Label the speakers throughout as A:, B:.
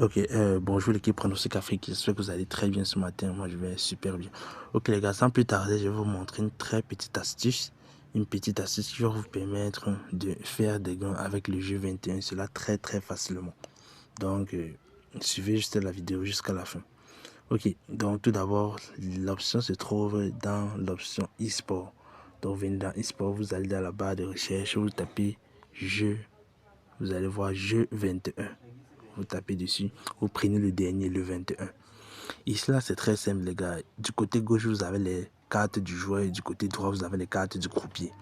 A: Ok, bonjour l'équipe Pronostic Afrique, j'espère que vous allez très bien ce matin, moi je vais super bien. Ok les gars, sans plus tarder, je vais vous montrer une très petite astuce, qui va vous permettre de faire des gains avec le jeu 21, cela très facilement. Donc, suivez juste la vidéo jusqu'à la fin. Ok, donc tout d'abord, l'option se trouve dans l'option e-sport. Donc, venez dans e-sport, vous allez dans la barre de recherche, vous tapez jeu, vous allez voir jeu 21. Vous tapez dessus, vous prenez le dernier, le 21. Ici, là, c'est très simple, les gars. Du côté gauche, vous avez les cartes du joueur et du côté droit, vous avez les cartes du croupier.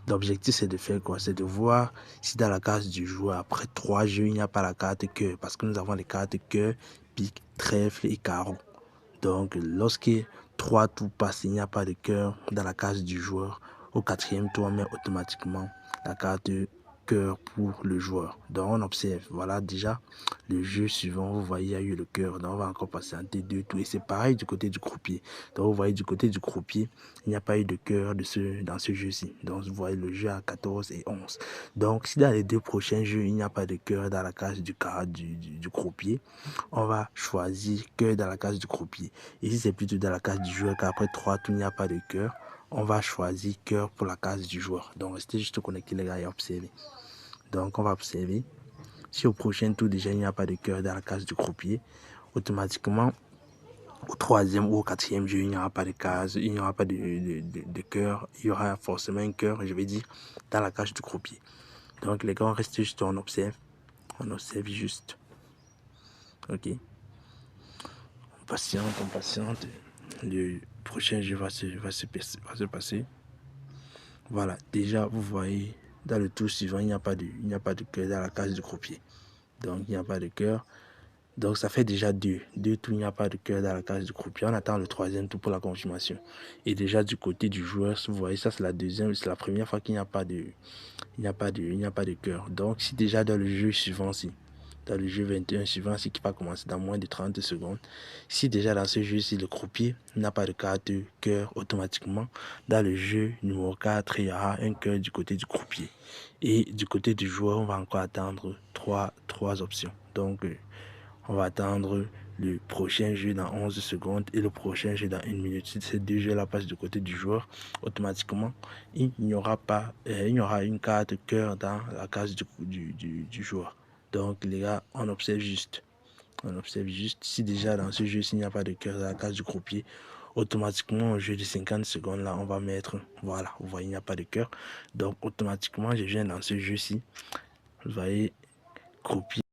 A: L'objectif, c'est de faire quoi? C'est de voir si dans la case du joueur, après 3 jeux, il n'y a pas la carte cœur. Parce que nous avons les cartes cœur, pique, trèfle et carreau. Donc, lorsque 3 tours passent, il n'y a pas de cœur dans la case du joueur. Au 4e tour, on met automatiquement la carte cœur pour le joueur. Donc, on observe. Voilà, déjà, le jeu suivant, vous voyez, il y a eu le cœur. Donc, on va encore patienter 2 tours. Et c'est pareil du côté du croupier. Donc, vous voyez, du côté du croupier, il n'y a pas eu de cœur dans ce jeu-ci. Donc, vous voyez le jeu à 14 et 11. Donc, si dans les 2 prochains jeux, il n'y a pas de cœur dans la case du croupier, on va choisir cœur dans la case du croupier. Ici, c'est plutôt dans la case du joueur qu'après 3 tours, il n'y a pas de cœur. On va choisir cœur pour la case du joueur. Donc, restez juste connectés, les gars, et observez. Donc, on va observer. Si au prochain tour, déjà, il n'y a pas de cœur dans la case du croupier, automatiquement, au 3e ou au 4e jeu, il n'y aura pas de case, il n'y aura pas de cœur. Il y aura forcément un cœur, je vais dire, dans la case du croupier. Donc, les gars, on reste juste, on observe. On observe juste. Ok. On patiente. Le prochain jeu va se passer. Voilà, déjà, vous voyez, dans le tour suivant, il n'y a pas de cœur dans la case du croupier. Donc, il n'y a pas de cœur. Donc, ça fait déjà 2 tours, il n'y a pas de cœur dans la case du croupier. On attend le 3e tour pour la confirmation. Et déjà, du côté du joueur, vous voyez, ça, c'est la première fois qu'il n'y a pas de cœur. Donc, si déjà dans le jeu suivant, dans le jeu 21 suivant, qui va commencer dans moins de 30 secondes. Si déjà dans ce jeu, le croupier n'a pas de carte cœur automatiquement, dans le jeu numéro 4, il y aura un cœur du côté du croupier. Et du côté du joueur, on va encore attendre trois options. Donc, on va attendre le prochain jeu dans 11 secondes et le prochain jeu dans 1 minute. Si ces 2 jeux-là passent du côté du joueur, automatiquement, il n'y aura une carte cœur dans la case du joueur. Donc, les gars, on observe juste. Si déjà dans ce jeu, s'il n'y a pas de cœur dans la case du croupier, automatiquement, au jeu de 50 secondes, là, on va mettre, voilà, vous voyez, il n'y a pas de cœur. Donc, automatiquement, je viens dans ce jeu-ci. Vous voyez, croupier.